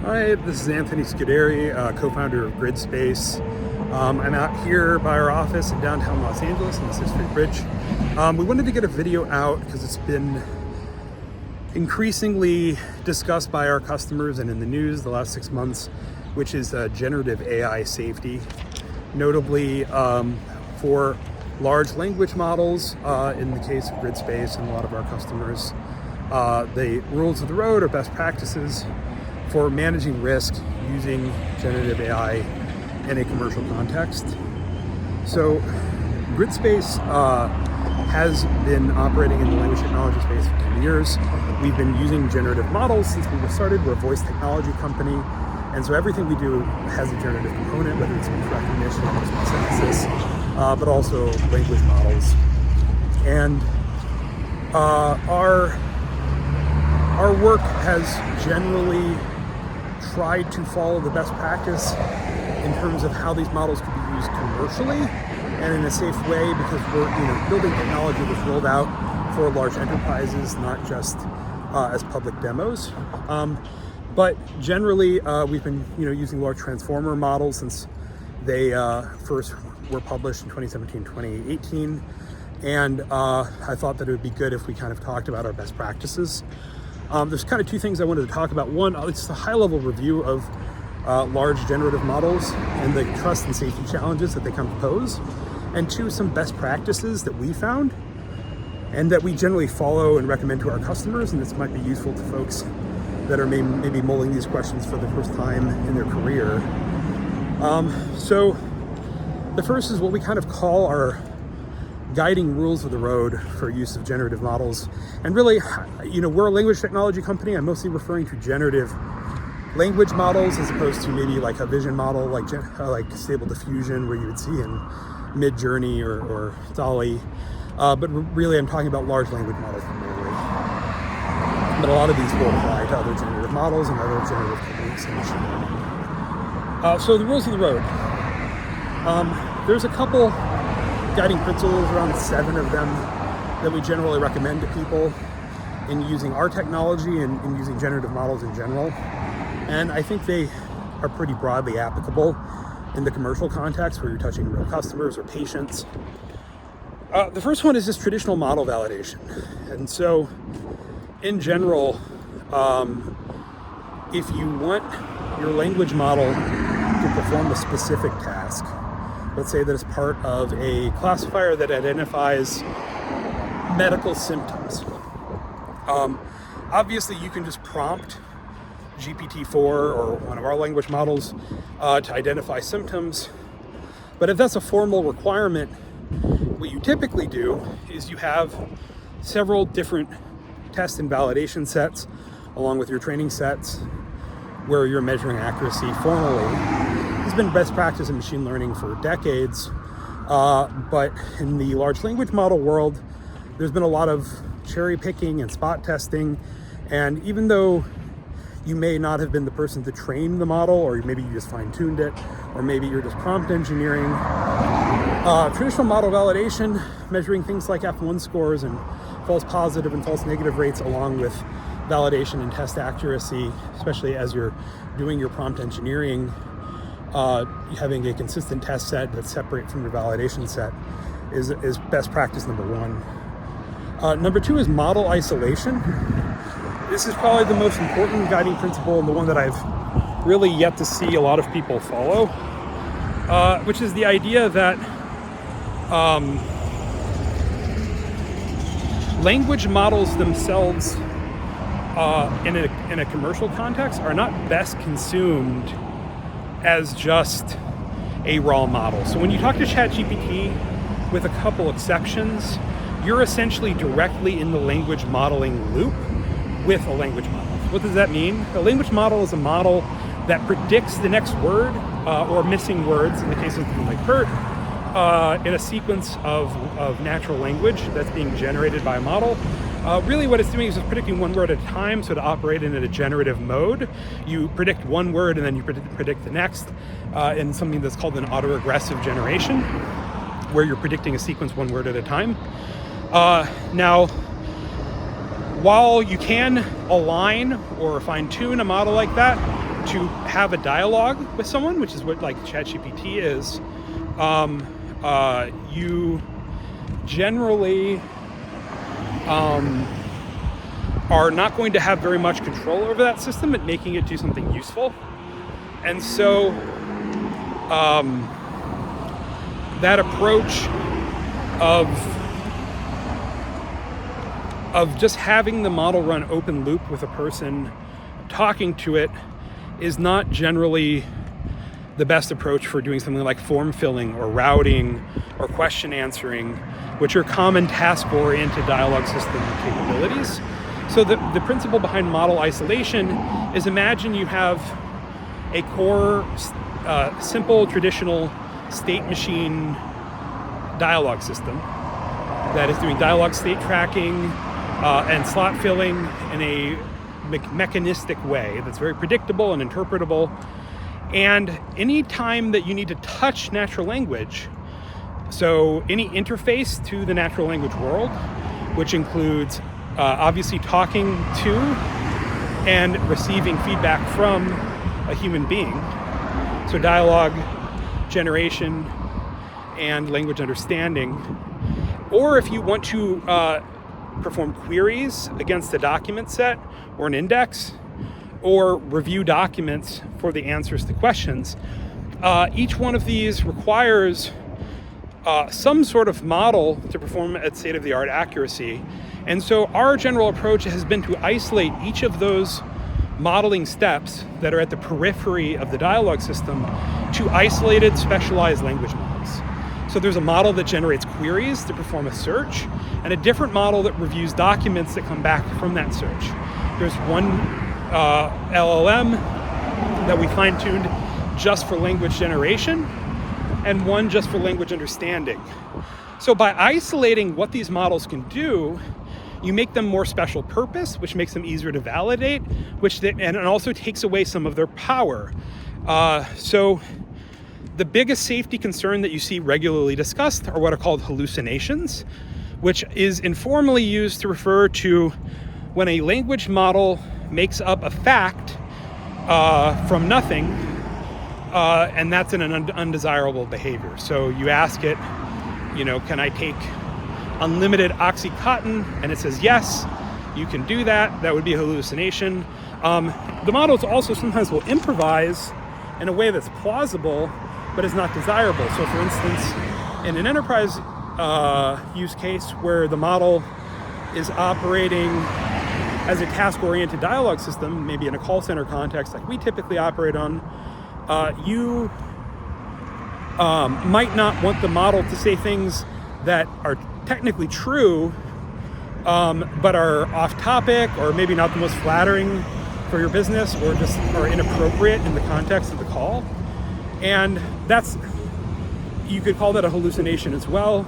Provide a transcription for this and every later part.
Hi, this is Anthony Scodary, co-founder of Gridspace. I'm out here by our office in downtown Los Angeles on the 6th Street Bridge. We wanted to get a video out because it's been increasingly discussed by our customers and in the news the last 6 months, which is generative AI safety, notably for large language models, in the case of Gridspace and a lot of our customers. The rules of the road or best practices for managing risk using generative AI in a commercial context. So Gridspace has been operating in the language technology space for 10 years. We've been using generative models since we started. We're a voice technology company. And so everything we do has a generative component, whether it's speech recognition or speech synthesis, but also language models. And our work has generally tried to follow the best practice in terms of how these models could be used commercially and in a safe way, because we're building technology that's rolled out for large enterprises, not just as public demos. But generally, we've been using large transformer models since they first were published in 2017, 2018. And I thought that it would be good if we kind of talked about our best practices. There's kind of two things I wanted to talk about. One, it's a high-level review of large generative models and the trust and safety challenges that they come to pose. And two, some best practices that we found and that we generally follow and recommend to our customers, and this might be useful to folks that are maybe mulling these questions for the first time in their career. So the first is what we kind of call our guiding rules of the road for use of generative models. And really, we're a language technology company. I'm mostly referring to generative language models as opposed to maybe like a vision model like Stable Diffusion, where you would see in Midjourney or DALL-E. But really, I'm talking about large language models primarily. But a lot of these will apply to other generative models and other generative techniques in machine learning. So the rules of the road. There's a couple guiding principles, around 7 of them, that we generally recommend to people in using our technology and in using generative models in general. And I think they are pretty broadly applicable in the commercial context where you're touching real customers or patients. The first one is just traditional model validation. And so in general, if you want your language model to perform a specific task, let's say that it's part of a classifier that identifies medical symptoms. Obviously, you can just prompt GPT-4 or one of our language models to identify symptoms. But if that's a formal requirement, what you typically do is you have several different test and validation sets along with your training sets where you're measuring accuracy formally. It's been best practice in machine learning for decades, but in the large language model world, there's been a lot of cherry picking and spot testing. And even though you may not have been the person to train the model, or maybe you just fine-tuned it, or maybe you're just prompt engineering, traditional model validation, measuring things like F1 scores and false positive and false negative rates, along with validation and test accuracy, especially as you're doing your prompt engineering, having a consistent test set that's separate from your validation set is best practice number 1. Number 2 is model isolation. This is probably the most important guiding principle and the one that I've really yet to see a lot of people follow, which is the idea that language models themselves in a commercial context are not best consumed as just a raw model. So when you talk to ChatGPT, with a couple exceptions, you're essentially directly in the language modeling loop with a language model. What does that mean? A language model is a model that predicts the next word or missing words, in the case of something like hurt, in a sequence of natural language that's being generated by a model. Really what it's doing is just predicting one word at a time, so to operate in a generative mode, you predict one word and then you predict the next in something that's called an autoregressive generation, where you're predicting a sequence one word at a time. Now, while you can align or fine-tune a model like that to have a dialogue with someone, which is what like ChatGPT is, you generally are not going to have very much control over that system at making it do something useful. And so that approach of just having the model run open loop with a person talking to it is not generally the best approach for doing something like form filling or routing or question answering, which are common task-oriented dialogue system capabilities. So the principle behind model isolation is, imagine you have a core, simple, traditional state machine dialogue system that is doing dialogue state tracking and slot filling in a mechanistic way that's very predictable and interpretable. And any time that you need to touch natural language, so any interface to the natural language world, which includes obviously talking to and receiving feedback from a human being, so dialogue generation and language understanding, or if you want to perform queries against a document set or an index, or review documents for the answers to questions, each one of these requires some sort of model to perform at state-of-the-art accuracy. And so our general approach has been to isolate each of those modeling steps that are at the periphery of the dialogue system to isolated, specialized language models. So there's a model that generates queries to perform a search, and a different model that reviews documents that come back from that search. There's one LLM that we fine-tuned just for language generation, and one just for language understanding. So by isolating what these models can do, you make them more special purpose, which makes them easier to validate, and it also takes away some of their power. So the biggest safety concern that you see regularly discussed are what are called hallucinations, which is informally used to refer to when a language model makes up a fact from nothing, and that's an undesirable behavior. So you ask it, can I take unlimited Oxycontin? And it says yes, you can do that. That would be a hallucination. The models also sometimes will improvise in a way that's plausible, but is not desirable. So for instance, in an enterprise use case where the model is operating as a task-oriented dialogue system, maybe in a call center context like we typically operate on, you might not want the model to say things that are technically true, but are off topic or maybe not the most flattering for your business, or just are inappropriate in the context of the call. And you could call that a hallucination as well.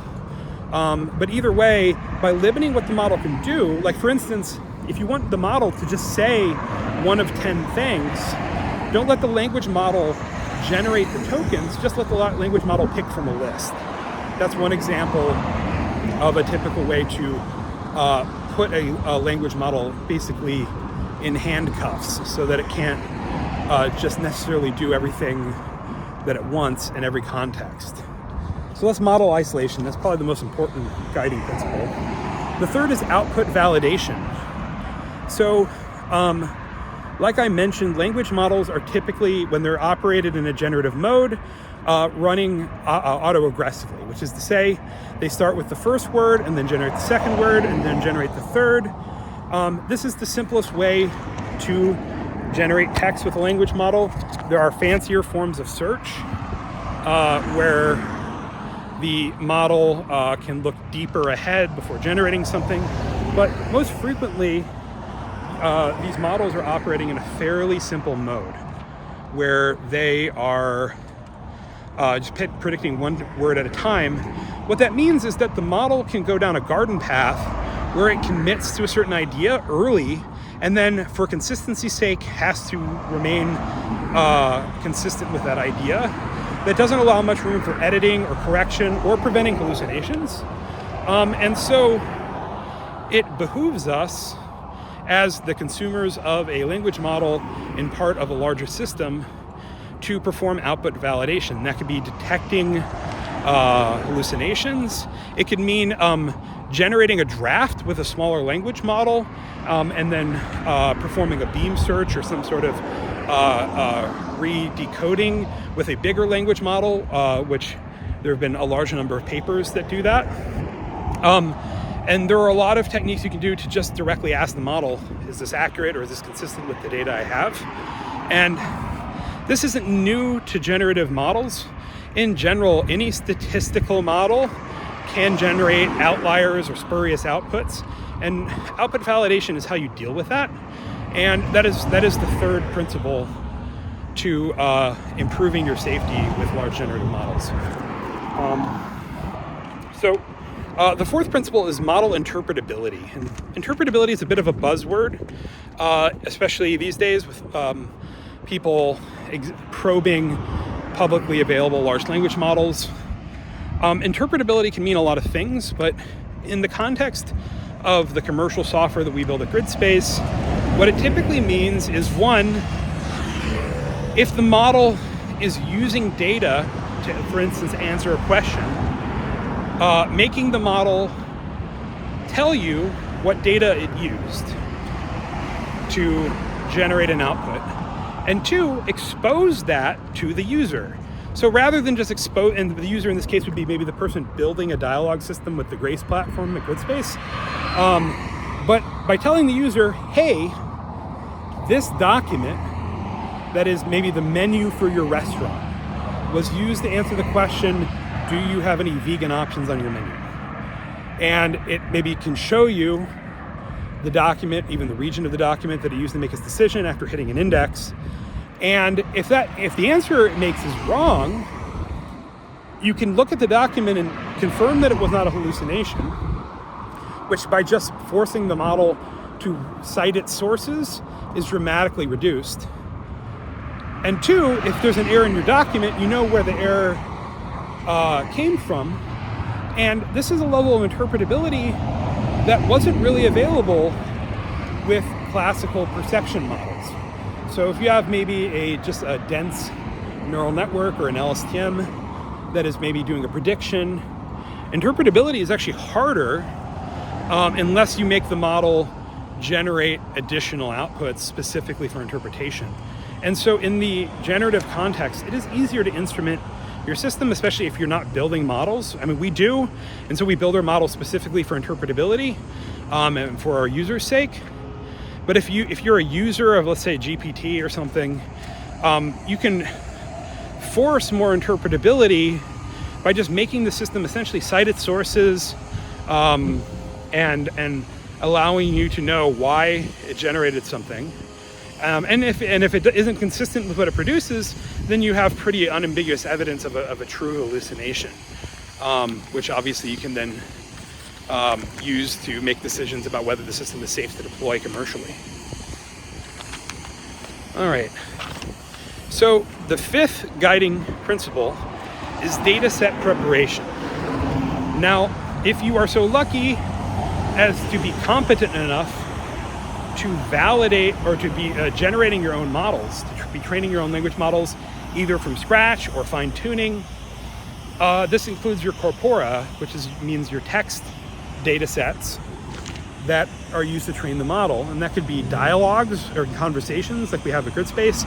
But either way, by limiting what the model can do, like for instance, if you want the model to just say one of 10 things, don't let the language model generate the tokens, just let the language model pick from a list. That's one example of a typical way to put a language model basically in handcuffs so that it can't just necessarily do everything that it wants in every context. So that's model isolation. That's probably the most important guiding principle. The third is output validation. So, like I mentioned, language models are typically, when they're operated in a generative mode, running auto-aggressively, which is to say, they start with the first word and then generate the second word and then generate the third. This is the simplest way to generate text with a language model. There are fancier forms of search where the model can look deeper ahead before generating something, but most frequently these models are operating in a fairly simple mode where they are just predicting one word at a time. What that means is that the model can go down a garden path where it commits to a certain idea early, and then for consistency's sake has to remain consistent with that idea. That doesn't allow much room for editing or correction or preventing hallucinations. And so it behooves us as the consumers of a language model in part of a larger system to perform output validation. That could be detecting hallucinations. It could mean generating a draft with a smaller language model and then performing a beam search or some sort of re-decoding with a bigger language model, which there have been a large number of papers that do that. And there are a lot of techniques you can do to just directly ask the model, is this accurate or is this consistent with the data I have? And this isn't new to generative models. In general, any statistical model can generate outliers or spurious outputs, and output validation is how you deal with that. And that is the third principle to improving your safety with large generative models. The fourth principle is model interpretability. And interpretability is a bit of a buzzword, especially these days with people probing publicly available large language models. Interpretability can mean a lot of things, but in the context of the commercial software that we build at Gridspace, what it typically means is, one, if the model is using data to, for instance, answer a question, making the model tell you what data it used to generate an output, and two, expose that to the user. So rather than just expose, and the user in this case would be maybe the person building a dialogue system with the Grace platform at Gridspace, but by telling the user, hey, this document that is maybe the menu for your restaurant was used to answer the question, do you have any vegan options on your menu? And it maybe can show you the document, even the region of the document that it used to make its decision after hitting an index. And if the answer it makes is wrong, you can look at the document and confirm that it was not a hallucination, which by just forcing the model to cite its sources is dramatically reduced. And two, if there's an error in your document, you know where the error came from. And this is a level of interpretability that wasn't really available with classical perception models. So if you have maybe just a dense neural network or an LSTM that is maybe doing a prediction, interpretability is actually harder unless you make the model generate additional outputs specifically for interpretation. And so in the generative context, it is easier to instrument your system, especially if you're not building models. I mean, we do, and so we build our models specifically for interpretability and for our users' sake. But if you're a user of, let's say, GPT or something, you can force more interpretability by just making the system essentially cite its sources and allowing you to know why it generated something. And if it isn't consistent with what it produces, then you have pretty unambiguous evidence of a true hallucination, which obviously you can then use to make decisions about whether the system is safe to deploy commercially. All right. So the fifth guiding principle is data set preparation. Now, if you are so lucky as to be competent enough to validate or to be generating your own models, to be training your own language models, either from scratch or fine-tuning, this includes your corpora, which means your text data sets that are used to train the model. And that could be dialogues or conversations like we have at Gridspace.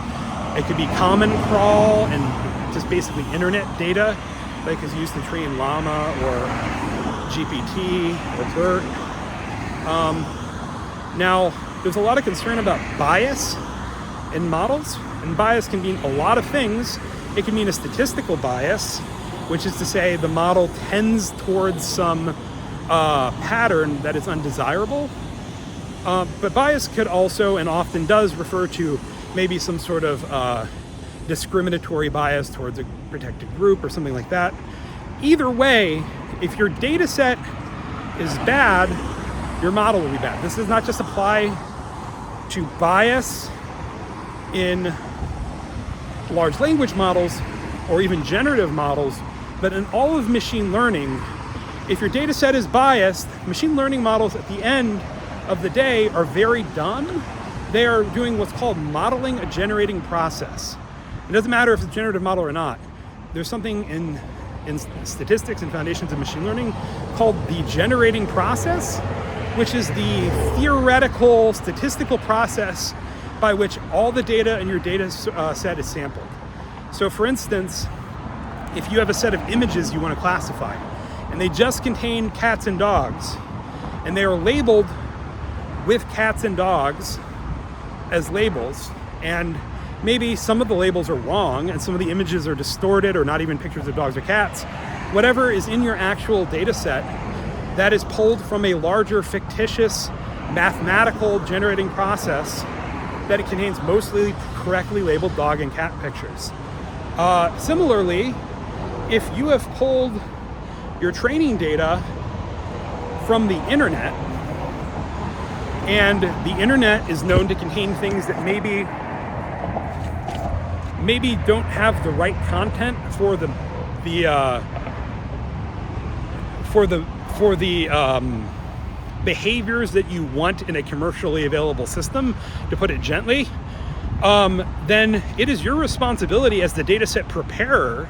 It could be Common Crawl and just basically internet data like is used to train Llama or GPT or BERT. Now, there's a lot of concern about bias in models, and bias can mean a lot of things. It can mean a statistical bias, which is to say the model tends towards some pattern that is undesirable. But bias could also, and often does, refer to maybe some sort of discriminatory bias towards a protected group or something like that. Either way, if your data set is bad, your model will be bad. This does not just apply to bias in large language models or even generative models, but in all of machine learning. If your data set is biased, machine learning models at the end of the day are very dumb. They are doing what's called modeling a generating process. It doesn't matter if it's a generative model or not. There's something in statistics and foundations of machine learning called the generating process, which is the theoretical statistical process by which all the data in your data set is sampled. So for instance, if you have a set of images you want to classify, and they just contain cats and dogs, and they are labeled with cats and dogs as labels, and maybe some of the labels are wrong, and some of the images are distorted or not even pictures of dogs or cats, whatever is in your actual data set that is pulled from a larger fictitious mathematical generating process that it contains mostly correctly labeled dog and cat pictures. Similarly, if you have pulled your training data from the internet, and the internet is known to contain things that maybe don't have the right content for the behaviors that you want in a commercially available system, to put it gently, then it is your responsibility as the dataset preparer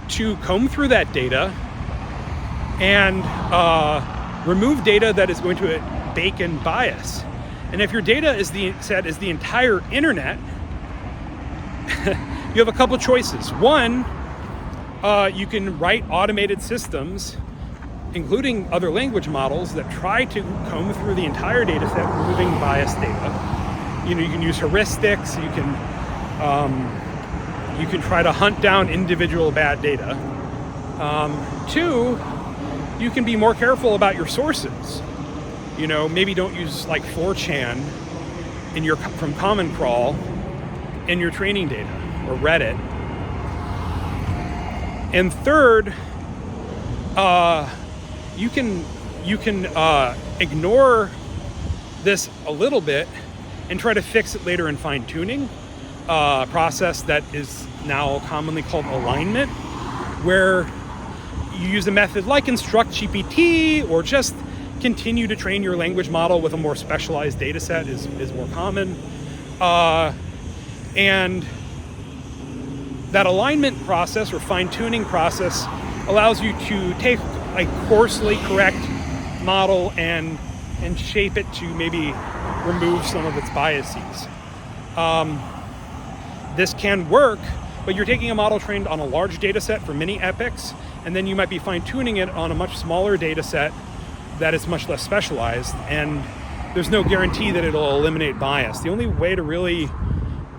to comb through that data and remove data that is going to bake in bias. And if your data is the entire internet, you have a couple choices. One, you can write automated systems, including other language models, that try to comb through the entire data set, removing biased data. You can use heuristics, you can try to hunt down individual bad data. Two, you can be more careful about your sources. Maybe don't use like 4chan from Common Crawl in your training data, or Reddit. And third, you can ignore this a little bit and try to fix it later in fine-tuning, a process that is now commonly called alignment, where you use a method like Instruct GPT, or just continue to train your language model with a more specialized data set is more common. And that alignment process or fine-tuning process allows you to take a coarsely correct model and shape it to maybe remove some of its biases. This can work, but you're taking a model trained on a large data set for many epochs, and then you might be fine-tuning it on a much smaller data set that is much less specialized, and there's no guarantee that it'll eliminate bias. The only way to really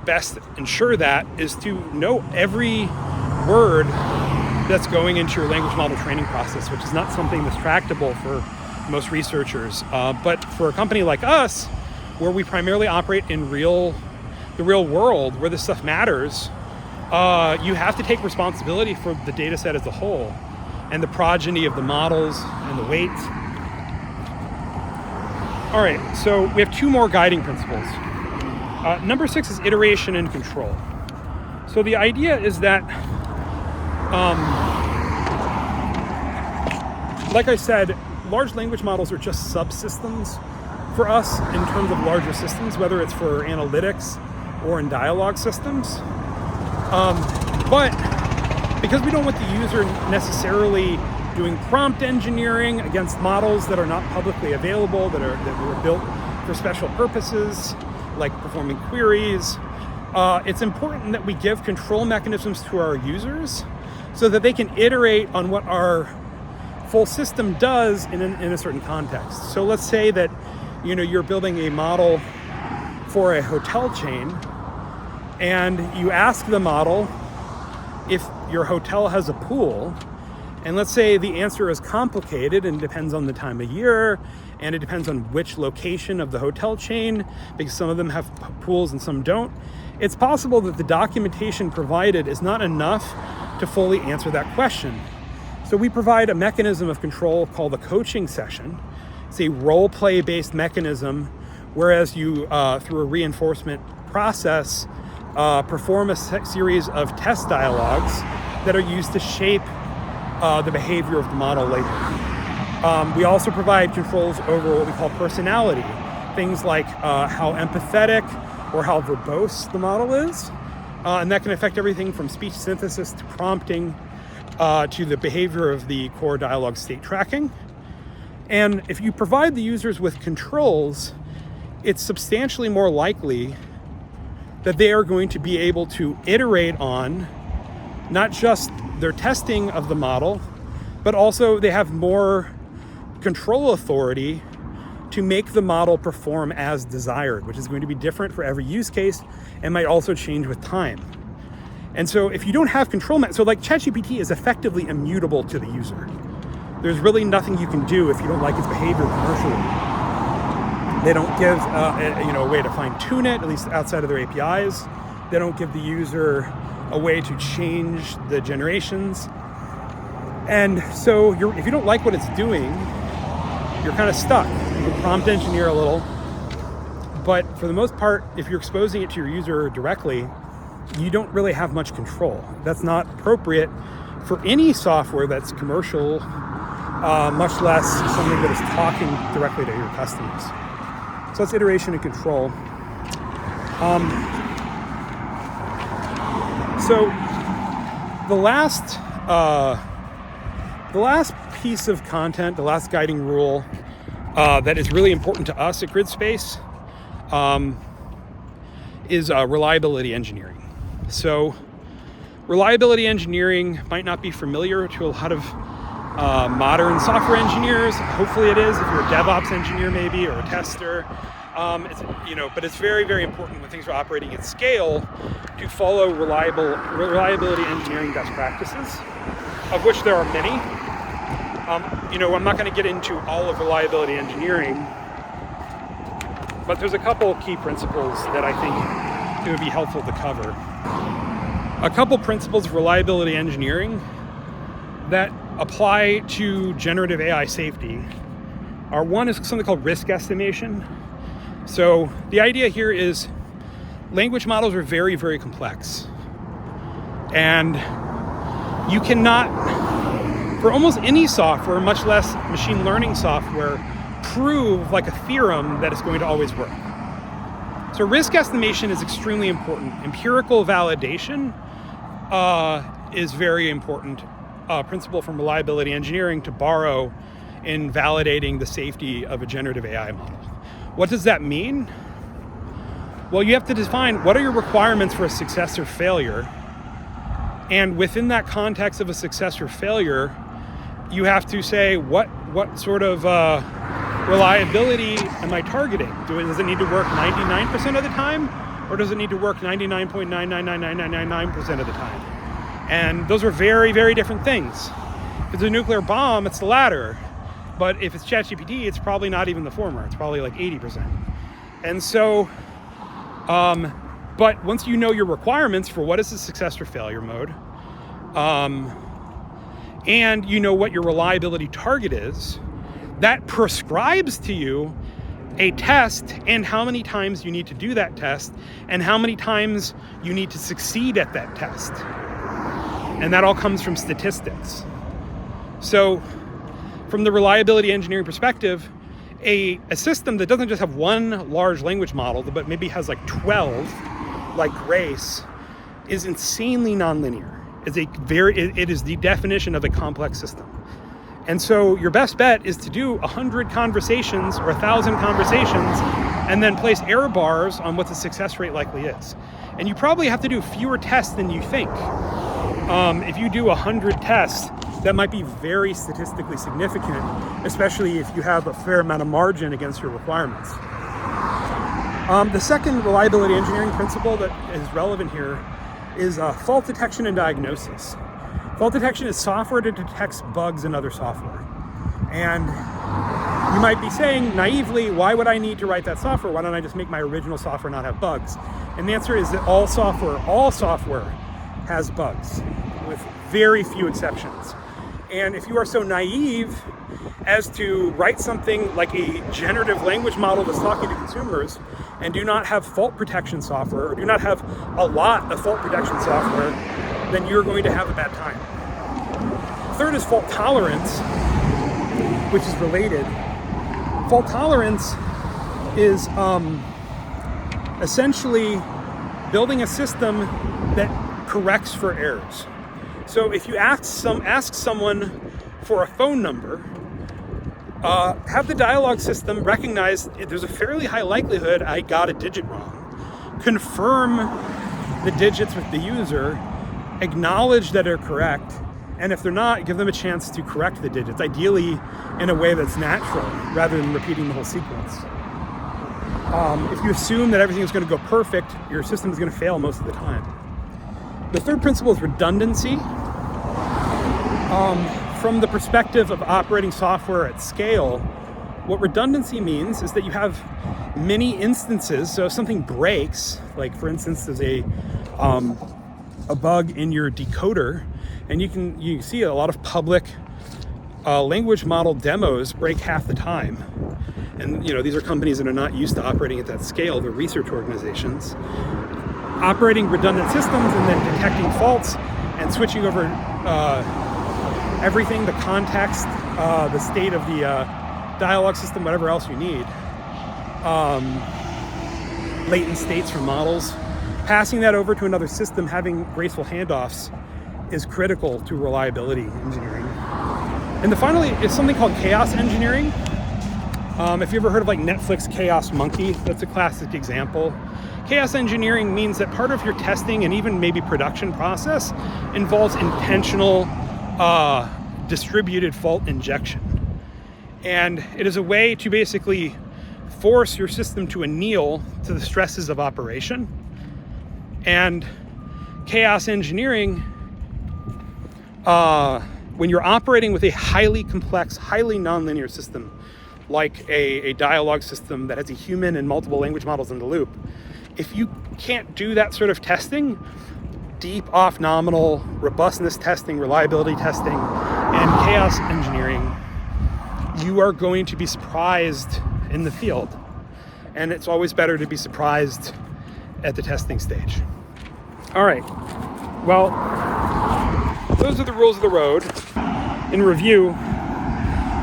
best ensure that is to know every word that's going into your language model training process, which is not something that's tractable for most researchers. But for a company like us, where we primarily operate in the real world, where this stuff matters, you have to take responsibility for the data set as a whole, and the progeny of the models and the weights. All right, so we have two more guiding principles. Number 6 is iteration and control. So the idea is that, like I said, large language models are just subsystems for us in terms of larger systems, whether it's for analytics or in dialogue systems. But because we don't want the user necessarily doing prompt engineering against models that are not publicly available, that were built for special purposes, like performing queries, it's important that we give control mechanisms to our users so that they can iterate on what our full system does in a certain context. So let's say that you're building a model for a hotel chain, and you ask the model if your hotel has a pool, and let's say the answer is complicated and depends on the time of year, and it depends on which location of the hotel chain, because some of them have pools and some don't. It's possible that the documentation provided is not enough to fully answer that question. So we provide a mechanism of control called the coaching session. It's a role-play based mechanism, whereas you, through a reinforcement process, perform a series of test dialogues that are used to shape the behavior of the model later. We also provide controls over what we call personality, things like how empathetic or how verbose the model is. And that can affect everything from speech synthesis to prompting to the behavior of the core dialogue state tracking. And if you provide the users with controls, it's substantially more likely that they are going to be able to iterate on not just their testing of the model, but also they have more control authority to make the model perform as desired, which is going to be different for every use case and might also change with time. And so if you don't have control, so like ChatGPT is effectively immutable to the user. There's really nothing you can do if you don't like its behavior commercially. They don't give a way to fine tune it, at least outside of their APIs. They don't give the user a way to change the generations. And so if you don't like what it's doing, you're kind of stuck. You can prompt engineer a little, but for the most part, if you're exposing it to your user directly, you don't really have much control. That's not appropriate for any software that's commercial, much less something that is talking directly to your customers. So that's iteration and control. So the last piece of content, the last guiding rule that is really important to us at Gridspace is reliability engineering. So reliability engineering might not be familiar to a lot of modern software engineers. Hopefully it is if you're a DevOps engineer maybe, or a tester. But it's very, very important when things are operating at scale to follow reliability engineering best practices, of which there are many. I'm not going to get into all of reliability engineering, but there's a couple key principles that I think it would be helpful to cover. A couple principles of reliability engineering that apply to generative AI safety are, one is something called risk estimation. So the idea here is language models are very, very complex. And you cannot, for almost any software, much less machine learning software, prove like a theorem that it's going to always work. So risk estimation is extremely important. Empirical validation is very important principle from reliability engineering to borrow in validating the safety of a generative AI model. What does that mean? Well, you have to define what are your requirements for a success or failure. And within that context of a success or failure, you have to say what sort of reliability am I targeting? Does it need to work 99% of the time? Or does it need to work 99.9999999% of the time? And those are very, very different things. If it's a nuclear bomb, it's the latter. But if it's ChatGPT, it's probably not even the former. It's probably like 80%. And so, but once you know your requirements for what is the success or failure mode, and you know what your reliability target is, that prescribes to you a test and how many times you need to do that test and how many times you need to succeed at that test. And that all comes from statistics. So from the reliability engineering perspective, a system that doesn't just have one large language model, but maybe has like 12, like Grace, is insanely nonlinear. It is the definition of a complex system. And so your best bet is to do 100 conversations or 1,000 conversations and then place error bars on what the success rate likely is. And you probably have to do fewer tests than you think. If you do 100 tests, that might be very statistically significant, especially if you have a fair amount of margin against your requirements. The second reliability engineering principle that is relevant here is fault detection and diagnosis. Fault detection is software that detects bugs in other software. And you might be saying naively, why would I need to write that software? Why don't I just make my original software not have bugs? And the answer is that all software has bugs, with very few exceptions. And if you are so naive as to write something like a generative language model that's talking to consumers and do not have fault protection software, or do not have a lot of fault protection software, then you're going to have a bad time. Third is fault tolerance. which is related. Fault tolerance is essentially building a system that corrects for errors. So if you ask someone for a phone number, have the dialogue system recognize there's a fairly high likelihood I got a digit wrong. Confirm the digits with the user, acknowledge that they're correct, and if they're not, give them a chance to correct the digits, ideally in a way that's natural rather than repeating the whole sequence. If you assume that everything is going to go perfect, your system is going to fail most of the time. The third principle is redundancy. From the perspective of operating software at scale, what redundancy means is that you have many instances. So if something breaks, like for instance, there's a bug in your decoder, and you see a lot of public language model demos break half the time. And these are companies that are not used to operating at that scale. They're research organizations. Operating redundant systems and then detecting faults and switching over everything, the context, the state of the dialogue system, whatever else you need, latent states from models, passing that over to another system, having graceful handoffs is critical to reliability engineering. And finally is something called chaos engineering. If you ever heard of like Netflix Chaos Monkey, that's a classic example. Chaos engineering means that part of your testing and even maybe production process involves intentional distributed fault injection. And it is a way to basically force your system to anneal to the stresses of operation. And chaos engineering, when you're operating with a highly complex, highly nonlinear system, like a dialogue system that has a human and multiple language models in the loop, if you can't do that sort of testing, deep off-nominal robustness testing, reliability testing, and chaos engineering, you are going to be surprised in the field. And it's always better to be surprised at the testing stage. All right, well, those are the rules of the road. In review,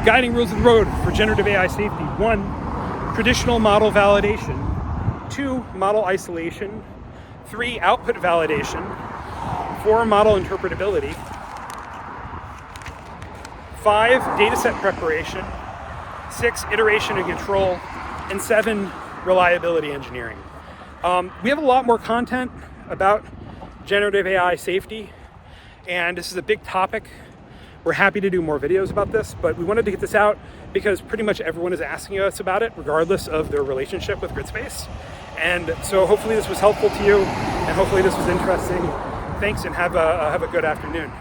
guiding rules of the road for generative AI safety: 1, traditional model validation; 2, model isolation; 3, output validation; 4, model interpretability; 5, dataset preparation; 6, iteration and control; and 7, reliability engineering. We have a lot more content about generative AI safety, and this is a big topic. We're happy to do more videos about this, but we wanted to get this out because pretty much everyone is asking us about it, regardless of their relationship with Gridspace. And so hopefully this was helpful to you, and hopefully this was interesting. Thanks, and have a good afternoon.